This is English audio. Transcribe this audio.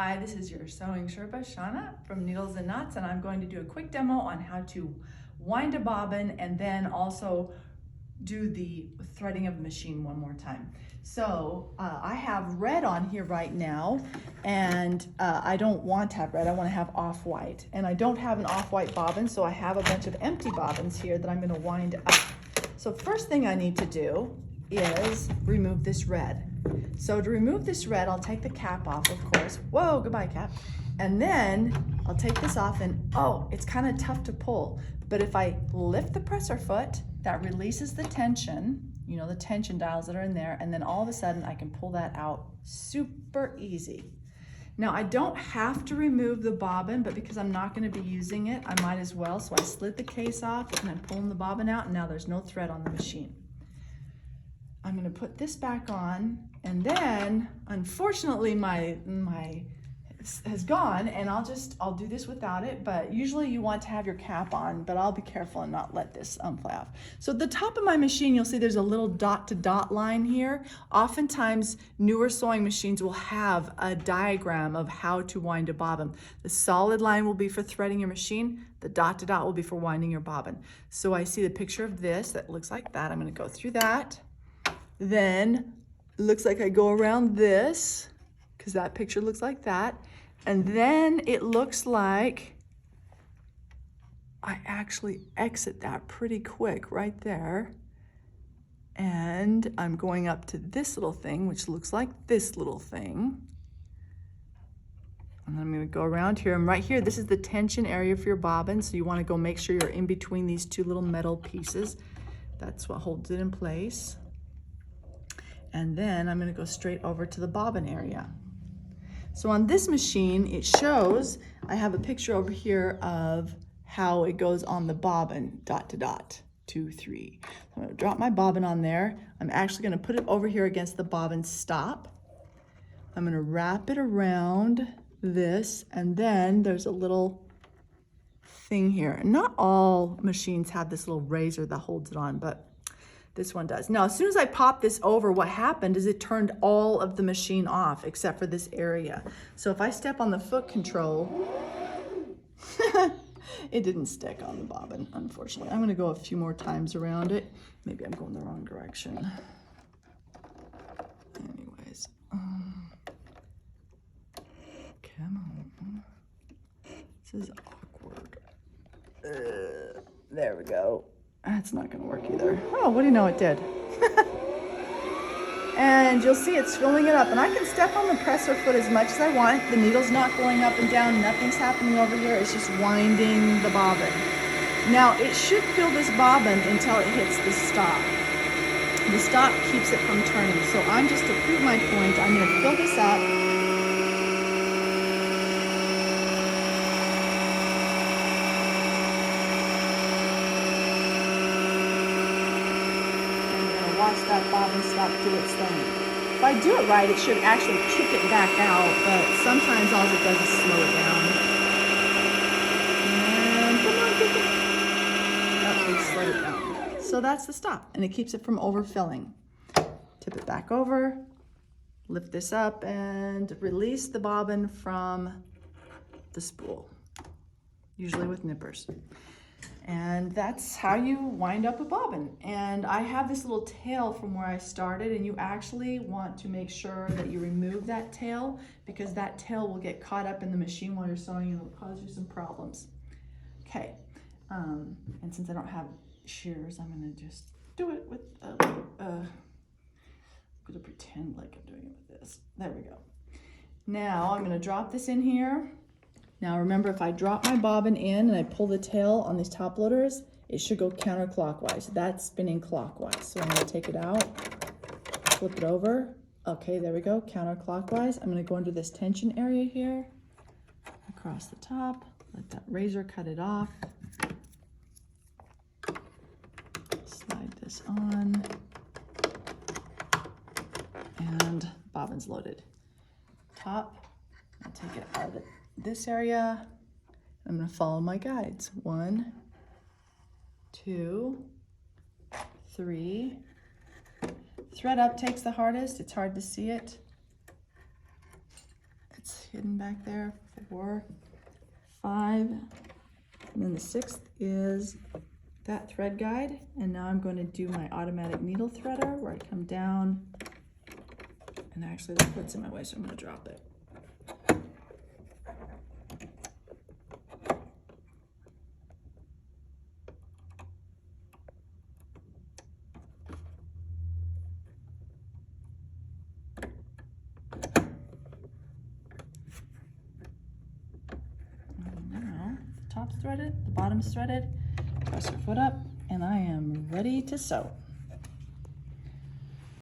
Hi, this is your sewing Sherpa Shauna from Needles and Knots, and I'm going to do a quick demo on how to wind a bobbin and then also do the threading of the machine one more time. So I have red on here right now, and I don't want to have red, I want to have off-white. And I don't have an off-white bobbin, so I have a bunch of empty bobbins here that I'm going to wind up. So first thing I need to do is remove this red. So to remove this red, I'll take the cap off, of course. Whoa, goodbye cap. And then I'll take this off and, oh, it's kind of tough to pull. But if I lift the presser foot, that releases the tension, you know, the tension dials that are in there, and then all of a sudden I can pull that out super easy. Now I don't have to remove the bobbin, but because I'm not going to be using it, I might as well. So I slid the case off and I'm pulling the bobbin out, and now there's no thread on the machine. I'm going to put this back on, and then unfortunately my has gone, and I'll do this without it, but usually you want to have your cap on, but I'll be careful and not let this fly off. So at the top of my machine, you'll see there's a little dot to dot line here. Oftentimes newer sewing machines will have a diagram of how to wind a bobbin. The solid line will be for threading your machine. The dot to dot will be for winding your bobbin. So I see the picture of this that looks like that. I'm going to go through that. Then it looks like I go around this, because that picture looks like that. And then it looks like I actually exit that pretty quick right there. And I'm going up to this little thing, which looks like this little thing. And I'm going to go around here. And right here, this is the tension area for your bobbin. So you want to go make sure you're in between these two little metal pieces. That's what holds it in place. And then I'm going to go straight over to the bobbin area. So on this machine, it shows, I have a picture over here of how it goes on the bobbin, dot to dot, 2, 3. So I'm going to drop my bobbin on there. I'm actually going to put it over here against the bobbin stop. I'm going to wrap it around this, and then there's a little thing here. Not all machines have this little razor that holds it on, but this one does. Now, as soon as I pop this over, what happened is it turned all of the machine off except for this area. So if I step on the foot control, it didn't stick on the bobbin, unfortunately. I'm going to go a few more times around it. Maybe I'm going the wrong direction. Anyways, come on. This is awkward. There we go. That's not going to work either. Oh, what do you know, it did. And you'll see it's filling it up. And I can step on the presser foot as much as I want. The needle's not going up and down. Nothing's happening over here. It's just winding the bobbin. Now, it should fill this bobbin until it hits the stop. The stop keeps it from turning. So I'm just to prove my point, I'm going to fill this up. Watch that bobbin stop do its thing. If I do it right, it should actually kick it back out, but sometimes all it does is slow it down. And come on, kick it. Oh, it slowed it down. So that's the stop, and it keeps it from overfilling. Tip it back over, lift this up, and release the bobbin from the spool, usually with nippers. And that's how you wind up a bobbin. And I have this little tail from where I started, and you actually want to make sure that you remove that tail, because that tail will get caught up in the machine while you're sewing and it'll cause you some problems. Okay, and since I don't have shears, I'm gonna just do it with I'm gonna pretend like I'm doing it with this. There we go. Now I'm gonna drop this in here. Now remember, if I drop my bobbin in and I pull the tail on these top loaders, it should go counterclockwise. That's spinning clockwise. So I'm going to take it out, flip it over. Okay, there we go, counterclockwise. I'm going to go into this tension area here, across the top, let that razor cut it off. Slide this on, and bobbin's loaded. Top, I'll take it out of this area. I'm going to follow my guides. 1, 2, 3. Thread up takes the hardest. It's hard to see it. It's hidden back there. 4, 5, and then the 6th is that thread guide. And now I'm going to do my automatic needle threader where I come down, and actually the foot's in my way, so I'm going to drop it. Top's threaded, the bottom's threaded, press your foot up, and I am ready to sew.